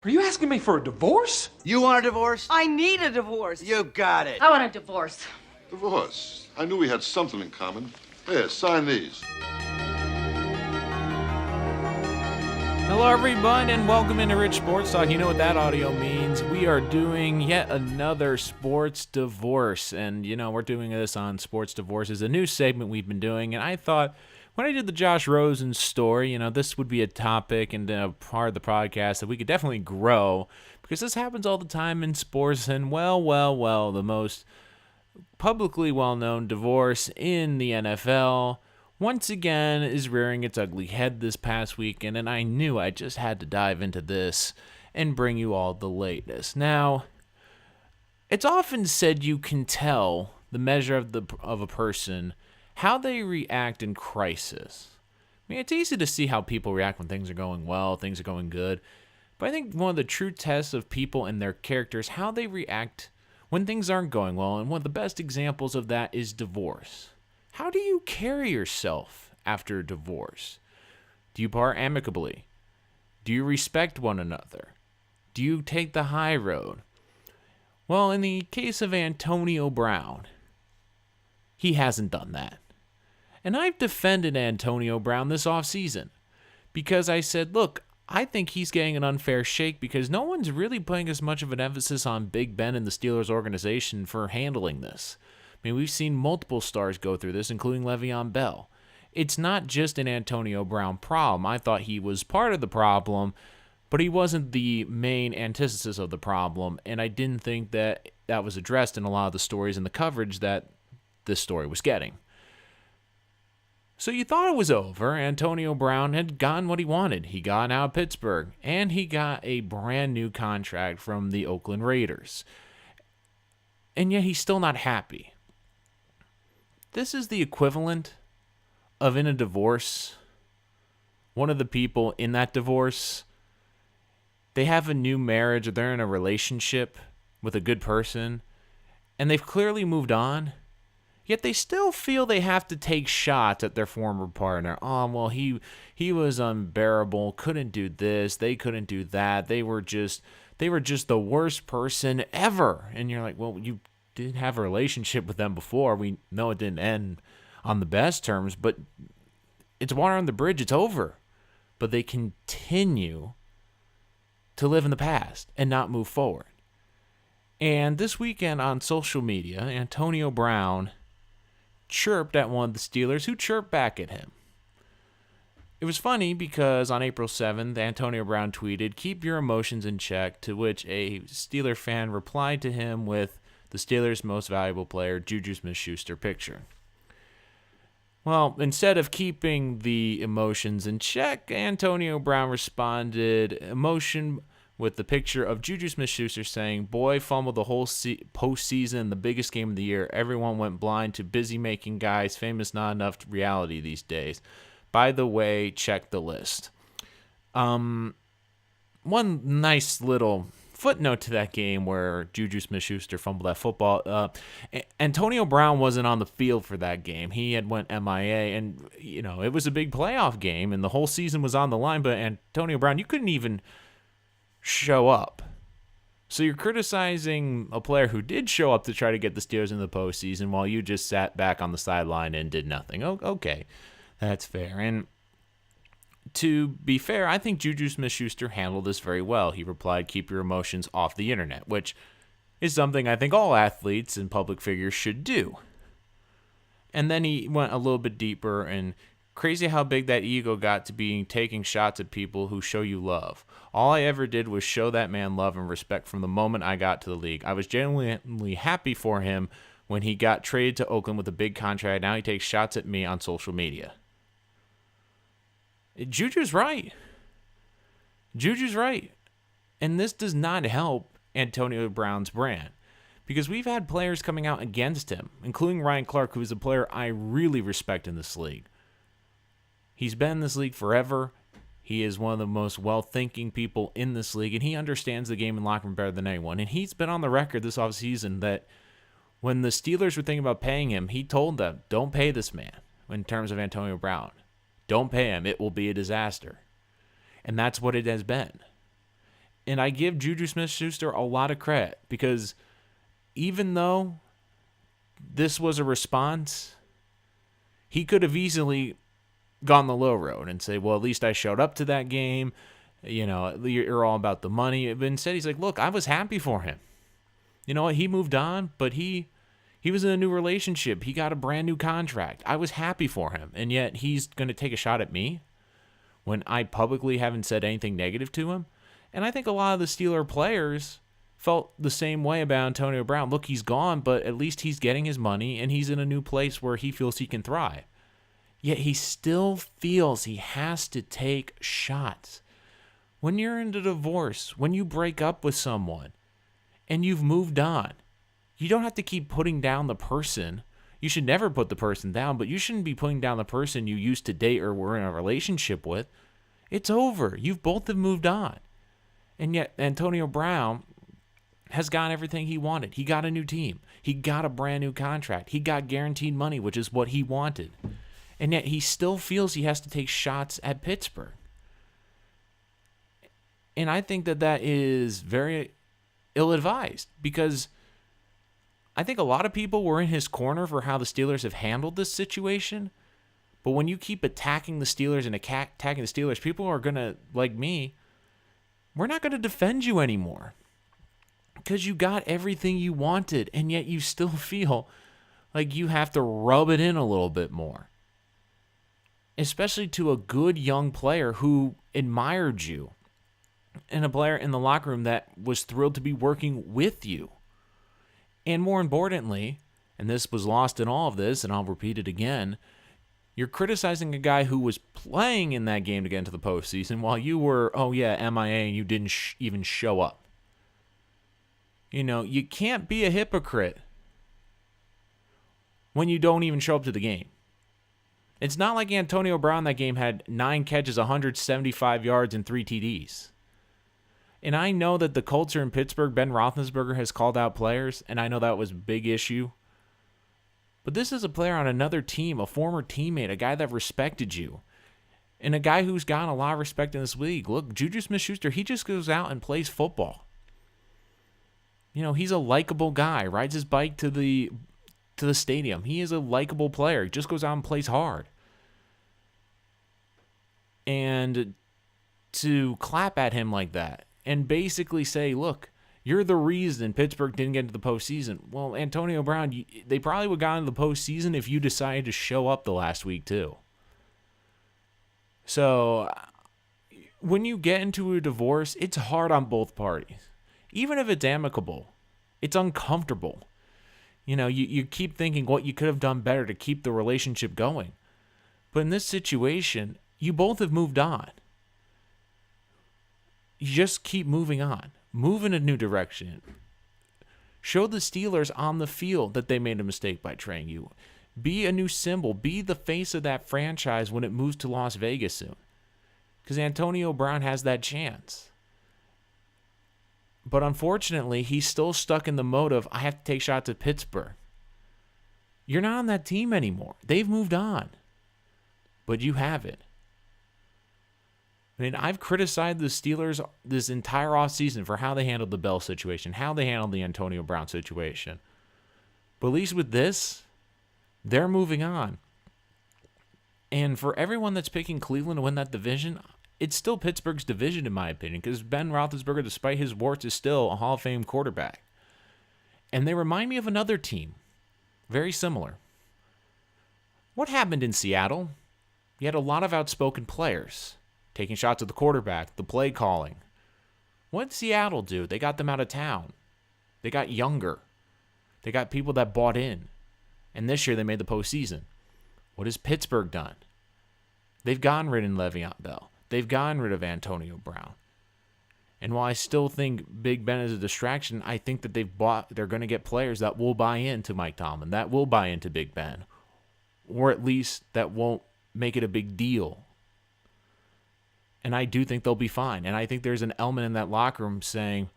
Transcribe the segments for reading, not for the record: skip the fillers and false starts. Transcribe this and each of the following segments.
Are you asking me for a divorce? You want a divorce? I need a divorce. You got it. I want a divorce. Divorce. I knew we had something in common. Here, sign these. Hello, everyone, and welcome into Rich Sports Talk. You know what that audio means. We are doing yet another sports divorce, and, we're doing this on Sports Divorces, a new segment we've been doing, and I thought when I did the Josh Rosen story, this would be a topic and a part of the podcast that we could definitely grow, because this happens all the time in sports, and the most publicly well-known divorce in the NFL once again is rearing its ugly head this past weekend, and I knew I just had to dive into this and bring you all the latest. Now, it's often said you can tell the measure of a person how they react in crisis. I mean, it's easy to see how people react when things are going well, things are going good, but I think one of the true tests of people and their character is how they react when things aren't going well, and one of the best examples of that is divorce. How do you carry yourself after a divorce? Do you part amicably? Do you respect one another? Do you take the high road? Well, in the case of Antonio Brown, he hasn't done that. And I've defended Antonio Brown this offseason because I said, look, I think he's getting an unfair shake because no one's really putting as much of an emphasis on Big Ben and the Steelers organization for handling this. I mean, we've seen multiple stars go through this, including Le'Veon Bell. It's not just an Antonio Brown problem. I thought he was part of the problem, but he wasn't the main antithesis of the problem, and I didn't think that that was addressed in a lot of the stories and the coverage that this story was getting. So you thought it was over. Antonio Brown had gotten what he wanted. He got out of Pittsburgh, and he got a brand new contract from the Oakland Raiders. And yet he's still not happy. This is the equivalent of in a divorce. One of the people in that divorce, they have a new marriage or they're in a relationship with a good person, and they've clearly moved on. Yet they still feel they have to take shots at their former partner. Oh, well, he was unbearable, couldn't do this, they couldn't do that. They were just the worst person ever. And you're like, well, you did have a relationship with them before. We know it didn't end on the best terms, but it's water on the bridge, it's over. But they continue to live in the past and not move forward. And this weekend on social media, Antonio Brown chirped at one of the Steelers who chirped back at him. It was funny because on April 7th, Antonio Brown tweeted, "Keep your emotions in check," to which a Steeler fan replied to him with the Steelers' most valuable player, JuJu SmithSchuster picture. Well, instead of keeping the emotions in check, Antonio Brown responded emotion with the picture of JuJu SmithSchuster saying, "Boy fumbled the whole postseason, the biggest game of the year. Everyone went blind to busy making guys famous not enough reality these days. By the way, check the list." One nice little footnote to that game where JuJu SmithSchuster fumbled that football. Antonio Brown wasn't on the field for that game. He had went MIA, and it was a big playoff game, and the whole season was on the line. But Antonio Brown, you couldn't even show up. So you're criticizing a player who did show up to try to get the Steelers in the postseason while you just sat back on the sideline and did nothing. Okay, that's fair. And to be fair, I think JuJu SmithSchuster handled this very well. He replied, "Keep your emotions off the internet," which is something I think all athletes and public figures should do. And then he went a little bit deeper, and crazy how big that ego got to being taking shots at people who show you love. All I ever did was show that man love and respect from the moment I got to the league. I was genuinely happy for him when he got traded to Oakland with a big contract. Now he takes shots at me on social media. Juju's right. Juju's right. And this does not help Antonio Brown's brand, because we've had players coming out against him, including Ryan Clark, who is a player I really respect in this league. He's been in this league forever. He is one of the most well-thinking people in this league, and he understands the game and locker room better than anyone. And he's been on the record this offseason that when the Steelers were thinking about paying him, he told them, don't pay this man in terms of Antonio Brown. Don't pay him. It will be a disaster. And that's what it has been. And I give JuJu SmithSchuster a lot of credit because even though this was a response, he could have easily gone the low road and say, well, at least I showed up to that game. You know, you're all about the money. But instead, he's like, look, I was happy for him. You know what? He moved on, but he was in a new relationship. He got a brand new contract. I was happy for him. And yet he's going to take a shot at me when I publicly haven't said anything negative to him. And I think a lot of the Steeler players felt the same way about Antonio Brown. Look, he's gone, but at least he's getting his money and he's in a new place where he feels he can thrive. Yet he still feels he has to take shots. When you're in a divorce, when you break up with someone and you've moved on, you don't have to keep putting down the person. You should never put the person down, but you shouldn't be putting down the person you used to date or were in a relationship with. It's over. You've both have moved on. And yet Antonio Brown has gotten everything he wanted. He got a new team. He got a brand new contract. He got guaranteed money, which is what he wanted. And yet he still feels he has to take shots at Pittsburgh. And I think that is very ill-advised because I think a lot of people were in his corner for how the Steelers have handled this situation. But when you keep attacking the Steelers and attacking the Steelers, people are going to, like me, we're not going to defend you anymore because you got everything you wanted, and yet you still feel like you have to rub it in a little bit more. Especially to a good young player who admired you and a player in the locker room that was thrilled to be working with you. And more importantly, and this was lost in all of this, and I'll repeat it again, you're criticizing a guy who was playing in that game to get into the postseason while you were, MIA, and you didn't even show up. You know, you can't be a hypocrite when you don't even show up to the game. It's not like Antonio Brown that game had 9 catches, 175 yards, and 3 TDs. And I know that the culture in Pittsburgh, Ben Roethlisberger has called out players, and I know that was a big issue. But this is a player on another team, a former teammate, a guy that respected you, and a guy who's gotten a lot of respect in this league. Look, JuJu SmithSchuster, he just goes out and plays football. You know, he's a likable guy, rides his bike to the stadium. He is a likable player. He just goes out and plays hard. And to clap at him like that and basically say, look, you're the reason Pittsburgh didn't get into the postseason. Well, Antonio Brown, they probably would have gotten into the postseason if you decided to show up the last week too. So when you get into a divorce, it's hard on both parties. Even if it's amicable, it's uncomfortable. You know, you keep thinking what you could have done better to keep the relationship going. But in this situation, you both have moved on. You just keep moving on. Move in a new direction. Show the Steelers on the field that they made a mistake by trading you. Be a new symbol. Be the face of that franchise when it moves to Las Vegas soon. Because Antonio Brown has that chance. But unfortunately, he's still stuck in the mode of, I have to take shots at Pittsburgh. You're not on that team anymore. They've moved on. But you haven't. I mean, I've criticized the Steelers this entire offseason for how they handled the Bell situation, how they handled the Antonio Brown situation. But at least with this, they're moving on. And for everyone that's picking Cleveland to win that division, it's still Pittsburgh's division, in my opinion, because Ben Roethlisberger, despite his warts, is still a Hall of Fame quarterback. And they remind me of another team, very similar. What happened in Seattle? You had a lot of outspoken players taking shots at the quarterback, the play calling. What did Seattle do? They got them out of town. They got younger. They got people that bought in. And this year they made the postseason. What has Pittsburgh done? They've gotten rid of Le'Veon Bell. They've gotten rid of Antonio Brown. And while I still think Big Ben is a distraction, I think that they're going to get players that will buy into Mike Tomlin, that will buy into Big Ben, or at least that won't make it a big deal. And I do think they'll be fine. And I think there's an element in that locker room saying,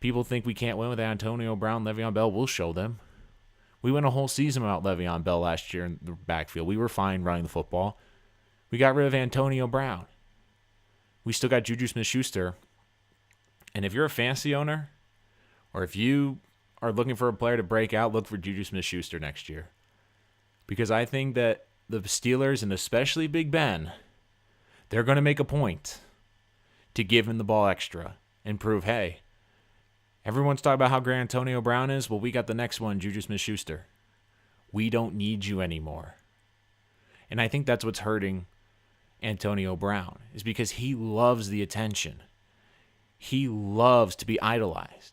people think we can't win with Antonio Brown, Le'Veon Bell. We'll show them. We went a whole season without Le'Veon Bell last year in the backfield. We were fine running the football. We got rid of Antonio Brown. We still got JuJu SmithSchuster. And if you're a fantasy owner, or if you are looking for a player to break out, look for JuJu SmithSchuster next year. Because I think that the Steelers, and especially Big Ben, they're going to make a point to give him the ball extra and prove, hey, everyone's talking about how great Antonio Brown is. Well, we got the next one, JuJu SmithSchuster. We don't need you anymore. And I think that's what's hurting Antonio Brown, is because he loves the attention. He loves to be idolized.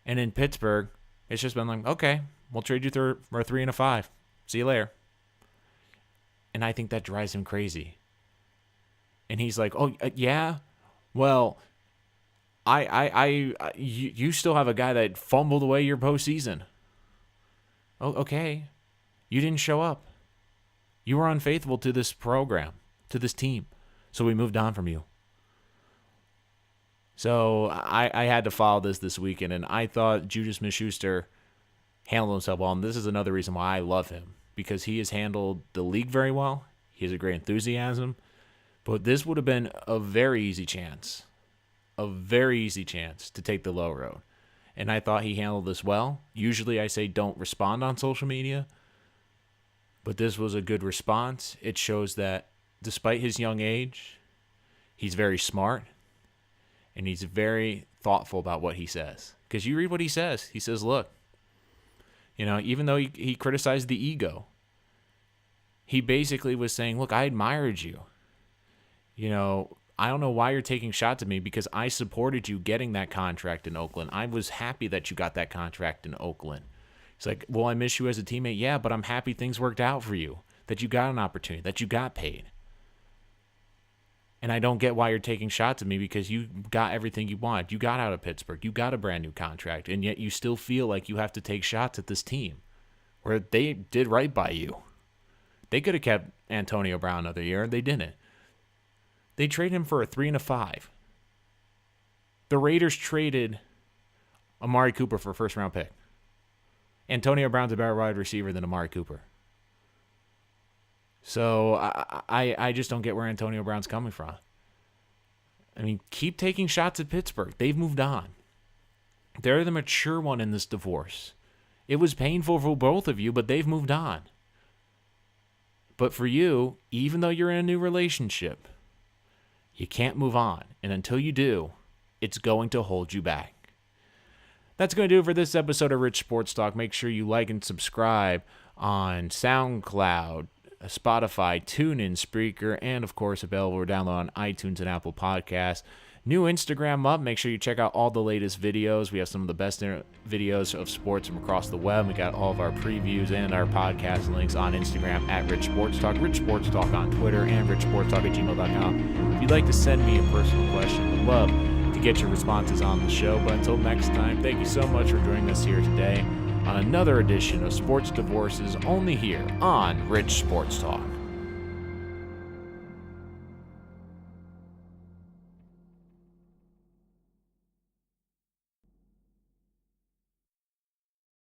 And in Pittsburgh, it's just been like, okay, we'll trade you for a 3 and a 5. See you later. And I think that drives him crazy. And he's like, oh, yeah? Well, you still have a guy that fumbled away your postseason. Oh, okay. You didn't show up. You were unfaithful to this program, to this team. So we moved on from you. So I had to follow this weekend, and I thought JuJu SmithSchuster handled himself well. And this is another reason why I love him, because he has handled the league very well. He has a great enthusiasm. But this would have been a very easy chance to take the low road. And I thought he handled this well. Usually I say don't respond on social media, but this was a good response. It shows that despite his young age, he's very smart, and he's very thoughtful about what he says. Because you read what he says. He says, look, even though he criticized the ego, he basically was saying, look, I admired you. I don't know why you're taking shots at me, because I supported you getting that contract in Oakland. I was happy that you got that contract in Oakland. It's like, well, I miss you as a teammate. Yeah, but I'm happy things worked out for you, that you got an opportunity, that you got paid. And I don't get why you're taking shots at me, because you got everything you wanted. You got out of Pittsburgh. You got a brand new contract, and yet you still feel like you have to take shots at this team where they did right by you. They could have kept Antonio Brown another year, and they didn't. They traded him for a 3 and a 5. The Raiders traded Amari Cooper for a first-round pick. Antonio Brown's a better wide receiver than Amari Cooper. So I just don't get where Antonio Brown's coming from. I mean, keep taking shots at Pittsburgh. They've moved on. They're the mature one in this divorce. It was painful for both of you, but they've moved on. But for you, even though you're in a new relationship, you can't move on. And until you do, it's going to hold you back. That's going to do it for this episode of Rich Sports Talk. Make sure you like and subscribe on SoundCloud, Spotify, TuneIn, Spreaker, and, of course, available or download on iTunes and Apple Podcasts. New Instagram up. Make sure you check out all the latest videos. We have some of the best videos of sports from across the web. We got all of our previews and our podcast links on Instagram at Rich Sports Talk, Rich Sports Talk on Twitter, and richsportstalk@gmail.com. If you'd like to send me a personal question, we'd love to get your responses on the show. But until next time, thank you so much for joining us here today on another edition of Sports Divorces, only here on Rich Sports Talk.